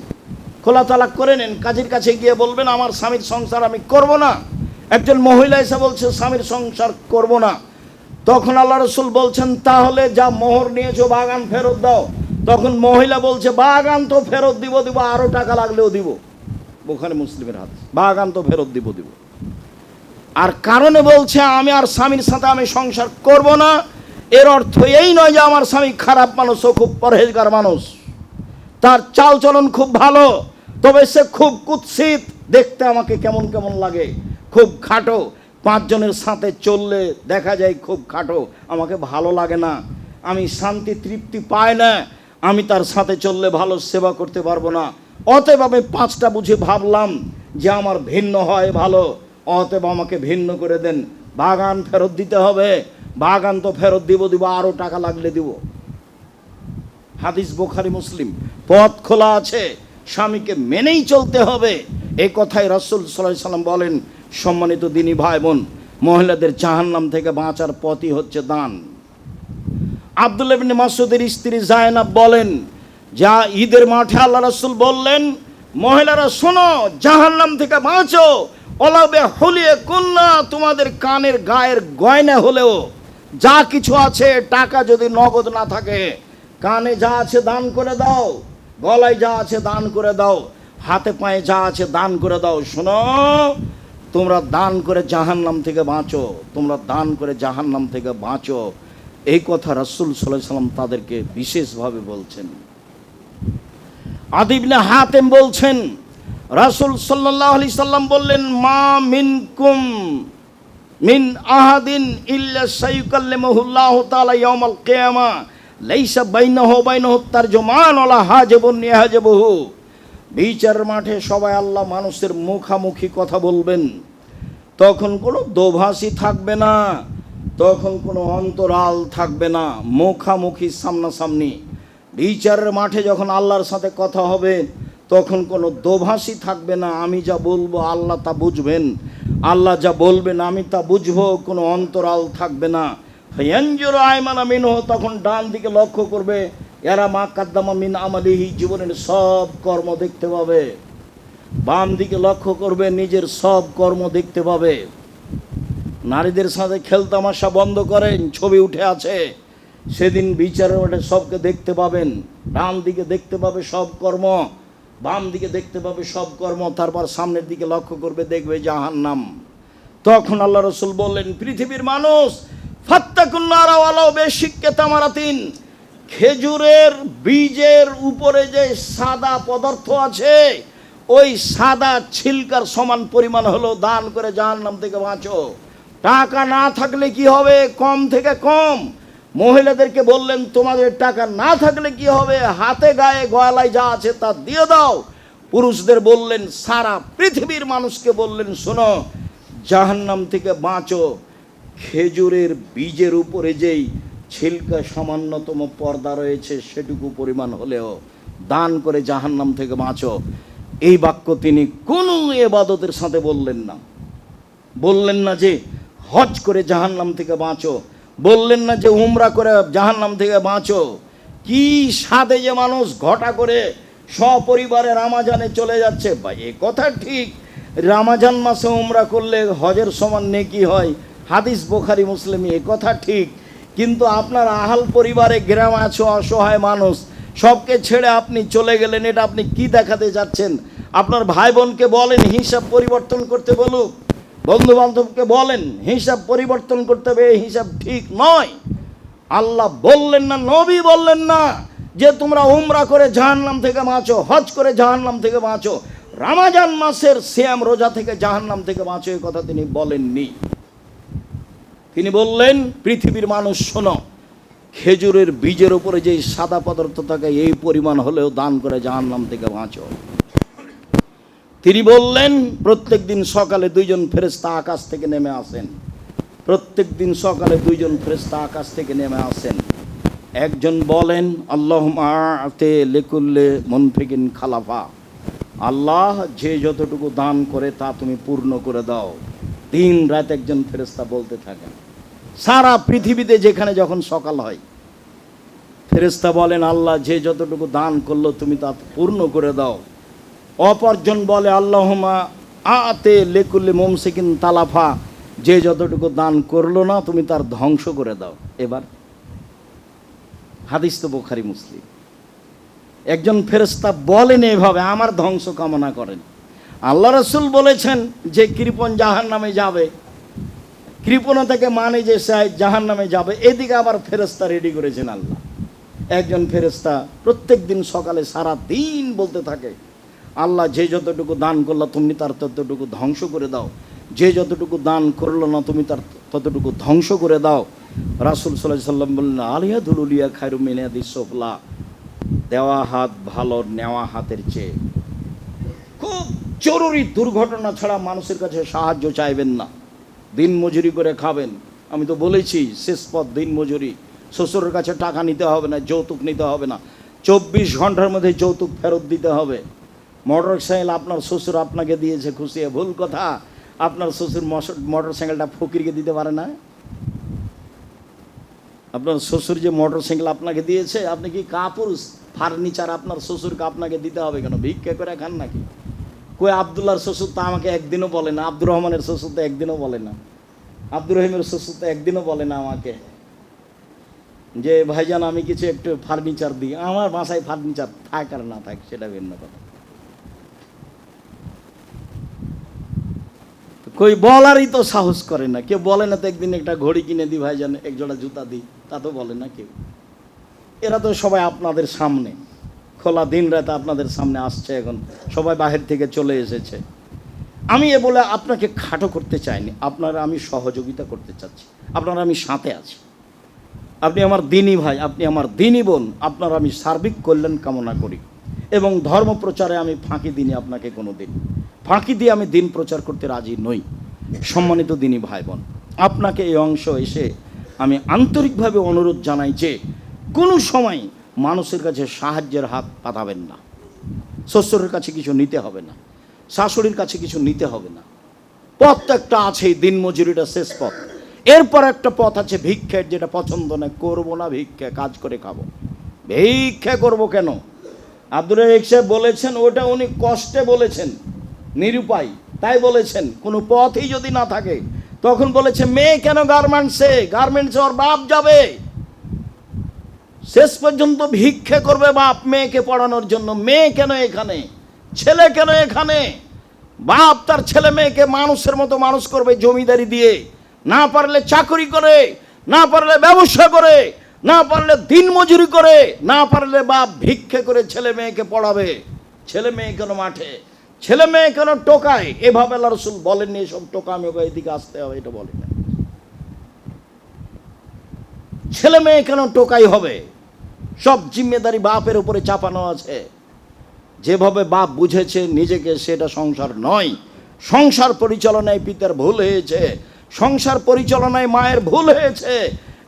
খোলা তালাক করে নেন, কাজীর কাছে গিয়ে বলবেন আমার স্বামীর সংসার আমি করব না। একজন মহিলা এসে বলছে স্বামীর সংসার করব না, তখন আল্লাহ রসুল বলছেন তাহলে যা মোহর নিয়েছো বাগান ফেরত দাও। তখন মহিলা বলছে বাগান তো ফেরত দিব, আরো টাকা লাগলেও দিব। বুখারী মুসলিমের হাদিস, বাগান তো ফেরত দিব। আর কারণে বলছে আমি আর স্বামীর সাথে আমি সংসার করব না, এর অর্থ এই নয় যে আমার স্বামী খারাপ মানুষ, ও খুব পরহেজগার মানুষ, তার চালচলন খুব ভালো, তবে সে খুব কুৎসিত, দেখতে আমাকে কেমন কেমন লাগে, খুব খাটো, 5 জনের সাথে চললে দেখা যায় খুব খাটো, আমাকে ভালো লাগে না, আমি শান্তি তৃপ্তি পাই না, আমি তার সাথে চললে ভালো সেবা করতে পারবো না, অতএব আমি 5টা বুঝে ভাবলাম যে আমার ভিন্ন হয় ভালো, অতএব আমাকে ভিন্ন করে দেন, বাগান ফেরত দিতে হবে। বাগান তো ফেরত দিব, আরো টাকা লাগলে দিব। হাদিস বুখারী মুসলিম, পথ খোলা আছে, স্বামীকে মেনেই চলতে হবে, এই কথাই রাসূল সাল্লাল্লাহু আলাইহি ওয়াসাল্লাম বলেন। সম্মানিত দিনী ভাই বোন, মহিলাদের জাহান্নাম থেকে বাঁচার পথই হচ্ছে দান। আব্দুল্লাহ ইবনে মাসউদের স্ত্রী জায়নাব বলেন, যা ঈদের মাঠে আল্লাহ রাসূল বললেন মহিলারা শোনো, জাহান্নাম থেকে বাঁচো, অলাবে হলিয়ে কন্যা, তোমাদের কানের গায়ের গয়না হলেও যা কিছু আছে, টাকা যদি নগদ না থাকে, কানে যা আছে দান করে দাও, গলায় যা আছে দান করে দাও, হাতে পায়ে যা আছে দান করে দাও। শোনো, তোমরা দান করে জাহান্নাম থেকে বাঁচো, তোমরা দান করে জাহান্নাম থেকে বাঁচো, এই কথা রাসূল সাল্লাল্লাহু আলাইহি ওয়াসাল্লাম তাদেরকে বিশেষভাবে বলছেন। আদী ইবনে হাতেম বলছেন রাসূল সাল্লাল্লাহু আলাইহি সাল্লাম বললেন, মা মিনকুম মিন আহাদিন ইল্লা সাইয়ুকাল্লিমুহুল্লাহু তাআলা ইয়াউমাল কিয়ামা লাইসা বাইনাহু ওয়া বাইনাহু তারজুমান ওয়ালা হাজিবুন ইয়াহজিবুহু। বিচারের মাঠে সবাই আল্লাহ মানুষের মুখামুখি কথা বলবেন, তখন কোনো দোভাষী থাকবে না, তখন কোনো অন্তরাল থাকবে না, মুখামুখি সামনাসামনি। বিচারের মাঠে যখন আল্লাহর সাথে কথা হবে, তখন কোনো দোভাষী থাকবে না, আমি যা বলবো আল্লাহ তা বুঝবেন, আল্লাহ যা বলবেন আমি তা বুঝবো, কোনো অন্তরাল থাকবে না। ফায়ানজুরু আয়মানা মিনহু, তখন ডান দিকে লক্ষ্য করবে, এরা মা কাদ্দামা মিন আমালিহি, জীবনের সব কর্ম দেখতে পাবে। বাম দিকে লক্ষ্য করবে, নিজের সব কর্ম দেখতে পাবে। নারীদের সাথে খেলতামাশা বন্ধ করেন, ছবি উঠে আছে, সেদিন বিচারের মাঠে সবকে দেখতে পাবেন। ডান দিকে দেখতে পাবে সব কর্ম, বাম দিকে দেখতে পাবে সব কর্ম, তারপর সামনের দিকে লক্ষ্য করবে, দেখবে জাহান্নাম। তখন আল্লাহ রাসূল বললেন, পৃথিবীর মানুষ, ফাত্তাকুন নারা ওয়ালাউ বিশিক্কি তামারাতিন, খেজুরের বীজের উপরে যে সাদা পদার্থ আছে, ওই সাদা ছিলকার সমান পরিমাণ হলো দান করে জাহান্নাম থেকে বাঁচো। টাকা না থাকলে কি হবে? কম থেকে কম। মহিলাদেরকে বললেন তোমাদের টাকা না থাকলে কি হবে? হাতে গায়ে গলায় যা আছে তা দিয়ে দাও। পুরুষদের বললেন, সারা পৃথিবীর মানুষকে বললেন, শোনো, জাহান্নাম থেকে বাঁচো, খেজুরের বীজের উপরে যেই ছিলকা সামান্যতম পর্দা রয়েছে সেটুকু পরিমাণ হলেও দান করে জাহান্নাম থেকে বাঁচো। এই বাক্য তিনি কোনো ইবাদতের সাথে বললেন না। বললেন না যে হজ করে জাহান্নাম থেকে বাঁচো, বললেন না যে উমরা করে জাহান্নাম থেকে বাঁচো। কি সাধে যে মানুষ ঘটা করে সপরিবারে রামাজানে চলে যাচ্ছে। বা এ কথা ঠিক, রামাজান মাসে উমরা করলে হজের সমান নেকি হয়, হাদিস বুখারী মুসলিমে, এ কথা ঠিক। কিন্তু আপনার আহাল পরিবারে গ্রামে আছে অসহায় মানুষ, সবকে ছেড়ে আপনি চলে গেলেন, এটা আপনি কি দেখাতে যাচ্ছেন? আপনার ভাই বোনকে বলেন হিসাব পরিবর্তন করতে বলুক, বন্ধু বান্ধবকে বলেন হিসাব পরিবর্তন করতে হবে, এই হিসাব ঠিক নয়। আল্লাহ বললেন না, নবী বললেন না যে তোমরা উমরা করে জাহান্নাম থেকে বাঁচো, হজ করে জাহান্নাম থেকে বাঁচো, রমজান মাসের সিয়াম রোজা থেকে জাহান্নাম থেকে বাঁচো, এই কথা তিনি বলেননি। তিনি বললেন, পৃথিবীর মানুষ শোনো, খেজুরের বীজের উপরে যে সাদা পদার্থ থাকে এই পরিমাণ হলেও দান করে জাহান্নাম থেকে বাঁচো। তিনি বললেন প্রত্যেক দিন সকালে দুইজন ফেরেশতা আকাশ থেকে নেমে আসেন। প্রত্যেক দিন সকালে দুইজন ফেরেশতা আকাশ থেকে নেমে আসেন। একজন বলেন আল্লাহুম্মা আতে লিকুল্লি মুনফিকিন খালাফা, আল্লাহ যে যতটুকু দান করে তা তুমি পূর্ণ করে দাও। দিন রাত একজন ফেরেশতা বলতে থাকেন। সারা পৃথিবীতে যেখানে যখন সকাল হয় ফেরেশতা বলেন আল্লাহ যে যতটুকু দান করলো তুমি তা পূর্ণ করে দাও। অপরজন বলে আল্লাহুম্মা আতে লিকুল্লি মুমসিকিন তালাফা, যে যতটুকু দান করলো না তুমি তার ধ্বংস করে দাও। এবার হাদিস তো বুখারী মুসলিম। একজন ফেরেশতা বলেন এভাবে আমার ধ্বংস কামনা করেন। আল্লাহ রাসূল বলেছেন যে কৃপণ জাহান্নামে যাবে, কৃপণতাকে মানে যে সে জাহান্নামে যাবে, এদিকে আবার ফেরেশতা রেডি করেছেন আল্লাহ। একজন ফেরেশতা প্রত্যেক দিন সকালে সারা দিন বলতে থাকে আল্লাহ যে যতটুকু দান করলো তুমি তার ততটুকু ধ্বংস করে দাও, যে যতটুকু দান করলো না তুমি তার ততটুকু ধ্বংস করে দাও। রাসূল সাল্লাল্লাহু আলাইহি সাল্লাম বললেন আলিয়াদুল উলিয়া খায়রু মিন ইয়াদিস সুফলা, দেওয়া হাত ভালো নেওয়া হাতের চেয়ে। খুব জরুরি দুর্ঘটনা ছাড়া মানুষের কাছে সাহায্য চাইবেন না। দিন মজুরি করে খাবেন, আমি তো বলেছি শেষ পথ দিন মজুরি। শ্বশুরের কাছে টাকা নিতে হবে না, যৌতুক নিতে হবে না, 24 ঘন্টার মধ্যে যৌতুক ফেরত দিতে হবে। মোটর সাইকেল আপনার শ্বশুর আপনাকে দিয়েছে খুশি, ভুল কথা। আপনার শ্বশুর মোটর সাইকেলটা ফকিরকে দিতে পারে না। আপনার শ্বশুর যে মোটর সাইকেল আপনাকে দিয়েছে, আপনি কি কাপুরুষ? ফার্নিচার আপনার শ্বশুরকে আপনাকে দিতে হবে কেন? ভিক্ষা করে খান নাকি? কই আবদুল্লাহর শ্বশুর তো আমাকে একদিনও বলে না, আব্দুর রহমানের শ্বশুর তো একদিনও বলে না, আব্দুর রহিমের শ্বশুর তো একদিনও বলে না আমাকে যে ভাইজান আমি কিছু একটু ফার্নিচার দিই। আমার বাসায় ফার্নিচার থাক আর না থাক সেটা ভিন্ন কথা। কই বলারই তো সাহস করে না কেউ। বলে না তো একদিন একটা ঘড়ি কিনে দিই ভাইজান, এক জোড়া জুতা দিই, তা তো বলে না কেউ। এরা তো সবাই আপনাদের সামনে খোলা দিন রাত আপনাদের সামনে আসছে, এখন সবাই বাহির থেকে চলে এসেছে। আমি এ বলে আপনাকে খাটো করতে চাইনি, আপনারা আমি সহযোগিতা করতে চাচ্ছি, আপনারা আমি সাথে আছি। আপনি আমার দিনী ভাই, আপনি আমার দিনী বোন, আপনার আমি সার্বিক কল্যাণ কামনা করি এবং ধর্ম প্রচারে আমি ফাঁকি দিইনি আপনাকে কোনো দিন। ফাঁকি দিয়ে আমি দিন প্রচার করতে রাজি নই। সম্মানিত দিনী ভাই বোন, আপনাকে এই অংশ এসে আমি আন্তরিকভাবে অনুরোধ জানাই যে কোনো সময় মানুষের কাছে সাহায্যের হাত পাতাবেন না। শ্বশুরের কাছে কিছু নিতে হবে না, শাশুড়ির কাছে কিছু নিতে হবে না। পথ তো একটা আছেই, দিন মজুরিটা শেষ পথ। এরপর একটা পথ আছে ভিক্ষের, যেটা পছন্দ নয়, করবো না ভিক্ষা, কাজ করে খাবো। ভিক্ষা করবো কেন? আব্দুর রাজ্জাক সাহেব বলেছেন ওটা উনি কষ্টে বলেছেন, নিরুপায় তাই বলেছেন। কোনো পথই যদি না থাকে তখন বলেছে মেয়ে কেন গার্মেন্টসে ওর বাপ যাবে, শেষ পর্যন্ত ভিক্ষা করবে বাপ মেয়েকে পড়ানোর জন্য। মেয়ে কেন এখানে, ছেলে কেন এখানে? বাপ তার ছেলে মেয়েকে মানুষের মতো মানুষ করবে জমিদারি দিয়ে, না পারলে চাকরি করে, না পারলে ব্যবসা করে, না পারলে দিন মজুরি করে, না পারলে বাপ ভিক্ষা করে ছেলে মেয়েকে পড়াবে। ছেলে মেয়ে কেন মাঠে, ছেলে মেয়ে কেন টোকায়? এভাবে আল্লাহ রাসূল বলেননি এসব টোকামি এদিকে আসতে হবে, এটা বলেন না। ছেলে মেয়ে কেন টোকাই হবে? সব জিম্মেদারি বাপের উপরে চাপানো আছে। যেভাবে বাপ বুঝেছে নিজেকে সেটা সংসার নয়। সংসার পরিচালনায় পিতার ভুল হয়েছে, সংসার পরিচালনায় মায়ের ভুল হয়েছে,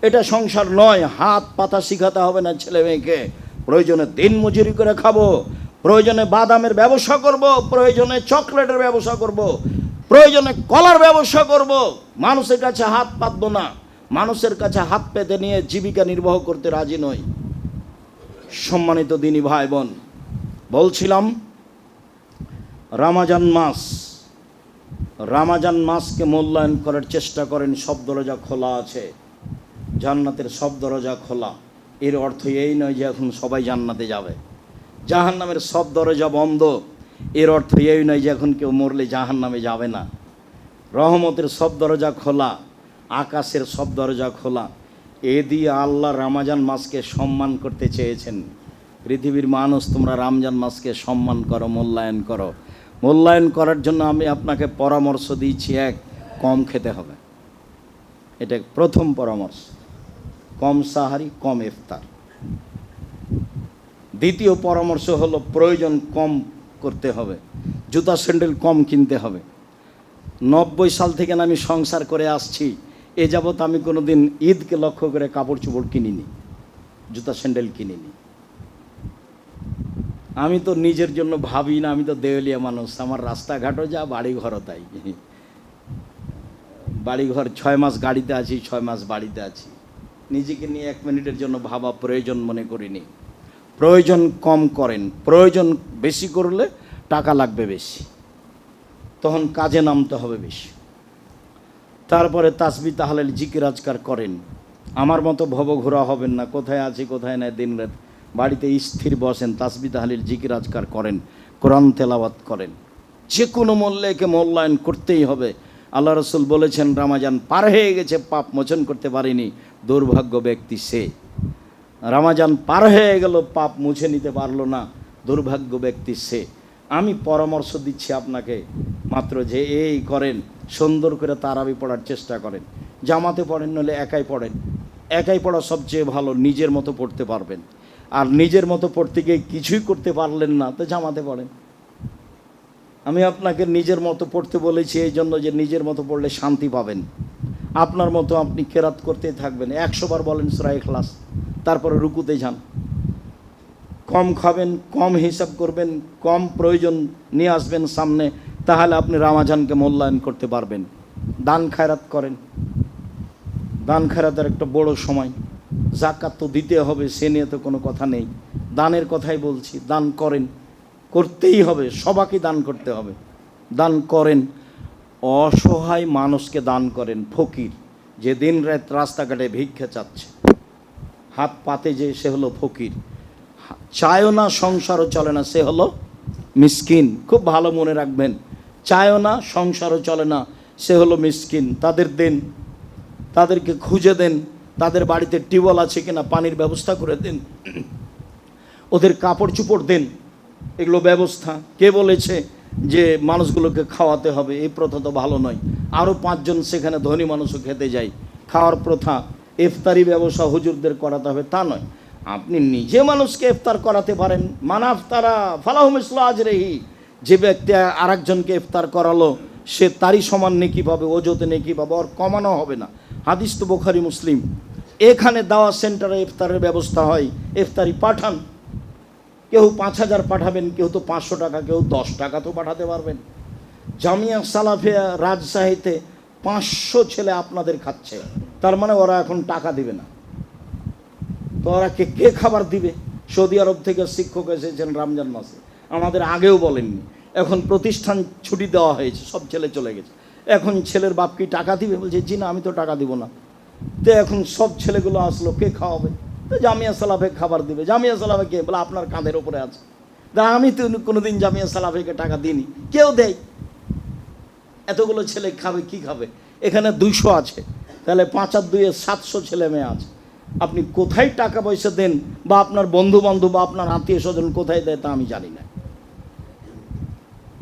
এটা সংসার নয়। হাত পাতা শিখাতে হবে না ছেলে মেয়েকে। প্রয়োজনে দিন মজুরি করে খাবো, প্রয়োজনে বাদামের ব্যবসা করব, প্রয়োজনে চকলেটের ব্যবসা করব, প্রয়োজনে কলার ব্যবসা করব। মানুষের কাছে হাত পাতবো না, মানুষের কাছে হাত পেতে নিয়ে জীবিকা নির্বাহ করতে রাজি নই। সম্মানিত দিনী ভাই বোন, বলছিলাম রামাজান মাসকে মূল্যায়ন করার চেষ্টা করেন। সব দরজা খোলা আছে, জান্নাতের সব দরজা খোলা। এর অর্থ এই নয় যে এখন সবাই জান্নাতে যাবে। জাহান্নামের সব দরজা বন্ধ, এর অর্থ এই নয় যে এখন কেউ মরলে জাহান্নামে যাবে না। রহমতের সব দরজা খোলা, আকাশের সব দরজা খোলা। এ দিয়ে আল্লাহ রমজান মাসকে সম্মান করতে চেয়েছেন। পৃথিবীর মানুষ, তোমরা রমজান মাসকে সম্মান করো, মূল্যায়ন করো। মূল্যায়ন করার জন্য আমি আপনাকে পরামর্শ দিচ্ছি, এক, কম খেতে হবে। এটা প্রথম পরামর্শ। কম সাহারি, কম ইফতার। দ্বিতীয় পরামর্শ হলো প্রয়োজন কম করতে হবে, জুতা স্যান্ডেল কম কিনতে হবে। 90 সাল থেকে আমি সংসার করে আসছি, এ যাবৎ আমি কোনো দিন ঈদকে লক্ষ্য করে কাপড় চোপড় কিনিনি, জুতা স্যান্ডেল কিনিনি। আমি তো নিজের জন্য ভাবি না, আমি তো দেউলিয়া মানুষ। আমার রাস্তাঘাটও যা, বাড়িঘরও তাই। বাড়িঘর 6 মাস গাড়িতে আছি, 6 মাস বাড়িতে আছি। নিজেকে নিয়ে 1 মিনিটের জন্য ভাবা প্রয়োজন মনে করিনি। প্রয়োজন কম করেন, প্রয়োজন বেশি করলে টাকা লাগবে বেশি, তখন কাজে নামতে হবে বেশি। তারপরে তাসবিহ তাহলিল জিকির আজকার করেন। আমার মতো ভবঘোরা হবেন না, কোথায় আছি কোথায় নাই দিন রাত। বাড়িতে স্থির বসেন, তাসবিহ তাহলিল জিকির আজকার করেন, কোরআন তেলাওয়াত করেন। যে কোনো মূল্যে একে মূল্যায়ন করতেই হবে। আল্লাহ রসুল বলেছেন, রমাজান পার হয়ে গেছে, পাপ মোচন করতে পারেনি, দুর্ভাগ্য ব্যক্তি সে। রমাজান পার হয়ে গেল, পাপ মুছে নিতে পারলো না, দুর্ভাগ্য ব্যক্তি সে। আমি পরামর্শ দিচ্ছি আপনাকে মাত্র যে এই করেন, সুন্দর করে তারাবি পড়ার চেষ্টা করেন। জামাতে পড়েন, নলে একাই পড়েন। একাই পড়া সবচেয়ে ভালো, নিজের মতো পড়তে পারবেন। আর নিজের মতো পড়তে গিয়ে কিছুই করতে পারলেন না, তো জামাতে পড়েন। আমি আপনাকে নিজের মতো পড়তে বলেছি এই জন্য যে নিজের মতো পড়লে শান্তি পাবেন। আপনার মতো আপনি কেরাত করতে থাকবেন, 100 বার বলেন সূরা ইখলাস, তারপরে রুকুতে যান। কম খাবেন, কম হিসাব করবেন, কম প্রয়োজন নিয়ে আসবেন সামনে, তাহলে আপনি রমাজানকে মূল্যায়ন করতে পারবেন। দান খায়রাত করেন, দান খায়রাতের একটা বড় সময়। যাকাত তো দিতে হবে, সে নিয়ে তো কোনো কথা নেই, দানের কথাই বলছি। দান করেন, করতেই হবে, সবাইকে দান করতে হবে। দান করেন, অসহায় মানুষকে দান করেন। ফকির যে দিন রাত রাস্তাঘাটে ভিক্ষা চাচ্ছে, হাত পাতে যে, সে হলো ফকির। চায়ও না সংসারও চলে না, সে হলো মিসকিন। খুব ভালো মনে রাখবেন, চায়ও না সংসারও চলে না, সে হলো মিসকিন। তাদের দেন, তাদেরকে খুঁজে দেন, তাদের বাড়িতে টিউবওয়েল আছে কিনা পানির ব্যবস্থা করে দেন, ওদের কাপড় চোপড় দেন। এগুলো ব্যবস্থা। কে বলেছে যে মানুষগুলোকে খাওয়াতে হবে? এই প্রথা তো ভালো নয়। আরও 5 জন সেখানে ধনী মানুষও খেতে যায়। খাওয়ার প্রথা, ইফতারি ব্যবসা হুজুরদের করাতে হবে তা নয়। আপনি নিজে মানুষকে ইফতার করাতে পারেন। মানাফতারা ফালাহু মিসলু আজরিহি, যে ব্যক্তি আরেকজনকে ইফতার করালো সে তারই সমান নেকি পাবে, ওজতে নেকি পাবে, ওর কমানো হবে না। হাদিস তো বুখারী মুসলিম। এখানে দাওয়া সেন্টারে ইফতারের ব্যবস্থা হয়, ইফতারি পাঠান। কেউ 5000 পাঠাবেন, কেউ তো 500 টাকা, কেউ 10 টাকা তো পাঠাতে পারবেন। জামিয়া সালাফিয়া রাজশাহীতে 500 ছেলে আপনাদের খাচ্ছে, তার মানে ওরা এখন টাকা দিবে না, তো ওরা কে খাবার দিবে? সৌদি আরব থেকে শিক্ষক এসেছেন রমজান মাসে, আমাদের আগেও বলেননি। এখন প্রতিষ্ঠান ছুটি দেওয়া হয়েছে, সব ছেলে চলে গেছে। এখন ছেলের বাপ কি টাকা দিবে? বলছে জি না, আমি তো টাকা দিব না। তো এখন সব ছেলেগুলো আসলো, কে খাওয়াবে? তো জামিয়া সালাফে খাবার দিবে। জামিয়া সালাফে কে? বলে আপনার কাঁধের ওপরে আছে। আমি তো কোনোদিন জামিয়া সালাফেকে টাকা দিইনি, কেউ দেয়। এতগুলো ছেলে খাবে, কি খাবে? এখানে 200 আছে, তাহলে 5 আর 2 700 ছেলে মেয়ে আছে। আপনি কোথায় টাকা পয়সা দেন, বা আপনার বন্ধু বান্ধব বা আপনার আত্মীয় স্বজন কোথায় দেয় তা আমি জানি না।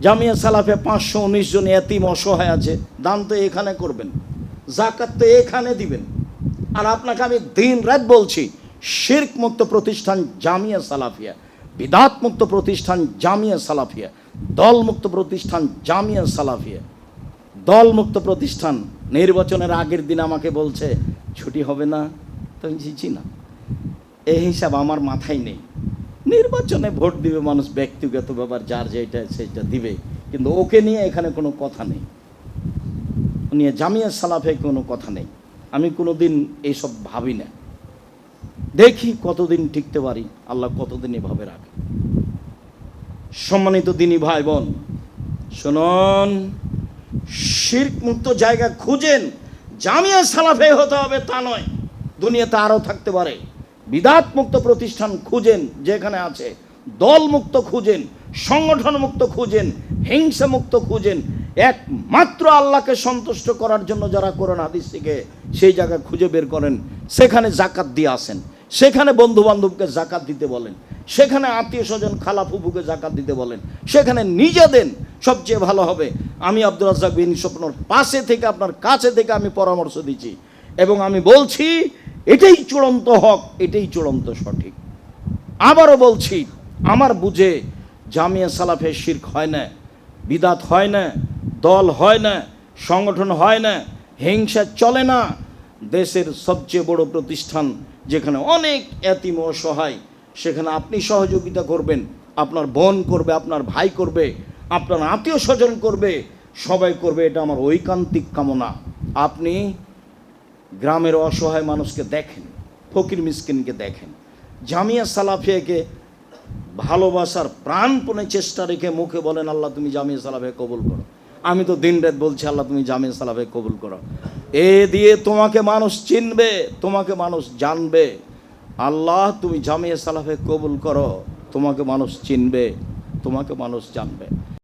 জামিয়া সালাফে 519 জন এতিম অসহায় আছে, দান তো এখানে করবেন, যাকাত তো এখানে দিবেন। আর আপনাকে আমি দিন রাত বলছি, শিরক মুক্ত প্রতিষ্ঠান জামিয়া সালাফিয়া, বিদআত মুক্ত প্রতিষ্ঠান জামিয়া সালাফিয়া, দল মুক্ত প্রতিষ্ঠান জামিয়া সালাফিয়া। দল মুক্ত প্রতিষ্ঠান। নির্বাচনের আগের দিন আমাকে বলছে ছুটি হবে না, তো আমি জি না, এই হিসাব আমার মাথায় নেই। নির্বাচনে ভোট দিবে মানুষ, ব্যক্তিগত ব্যাপার, যার যেটা সেটা দিবে, কিন্তু ওকে নিয়ে এখানে কোনো কথা নেই, নিয়ে জামিয়া সালাফে কোনো কথা নেই। আমি কোনো দিন এইসব ভাবি না, দেখি কতদিন টিকতে পারি, আল্লাহ কতদিন এভাবে রাখে। সম্মানিত দিনী ভাই বোন, শুনুন, শিরক মুক্ত জায়গা খুঁজেন। জামিয়া সালাফে হতে হবে তা নয়, দুনিয়াতে আরও থাকতে পারে। বিদআত মুক্ত প্রতিষ্ঠান খুঁজেন যেখানে আছে, দল মুক্ত খুঁজেন, সংগঠন মুক্ত খুঁজেন, হিংসা মুক্ত খুঁজেন। একমাত্র আল্লাহকে সন্তুষ্ট করার জন্য যারা কোরআন হাদিস শিখে, সেই জায়গা খুঁজে বের করেন। সেখানে জাকাত দিয়ে আসেন, সেখানে বন্ধু বান্ধবকে জাকাত দিতে বলেন, সেখানে আত্মীয় স্বজন খালা ফুফুকে জাকাত দিতে বলেন, সেখানে নিজে দেন, সবচেয়ে ভালো হবে। আমি আব্দুর রাজ্জাক বিন স্বপ্নর পাশে থেকে, আপনার কাছে থেকে আমি পরামর্শ দিচ্ছি, এবং আমি বলছি এটাই চূড়ান্ত হক, এটাই চূড়ান্ত সঠিক। আবারও বলছি, আমার বুঝে জামিয়া সালাফে শিরক হয় না, বিদাত হয় না, দল হয় না, সংগঠন হয় না, হিংসা চলে না। দেশের সবচেয়ে বড় প্রতিষ্ঠান, যেখানে অনেক এতিম অসহায়, সেখানে আপনি সহযোগিতা করবেন, আপনার বোন করবে, আপনার ভাই করবে, আপনার আত্মীয় স্বজন করবে, সবাই করবে, এটা আমার ঐকান্তিক কামনা। আপনি গ্রামের অসহায় মানুষকে দেখেন, ফকির মিসকিনকে দেখেন, জামিয়া সালাফিয়াকে ভালোবাসার প্রাণপণে চেষ্টা রেখে মুখে বলেন আল্লাহ তুমি জামিয়া সালাফিয়া কবুল করো। আমি তো দিন রাত বলছি আল্লাহ তুমি জামিয়া সালাফিয়া কবুল করো। এ দিয়ে তোমাকে মানুষ চিনবে, তোমাকে মানুষ জানবে। আল্লাহ তুমি জামিয়া সালাফিয়া কবুল করো, তোমাকে মানুষ চিনবে, তোমাকে মানুষ জানবে।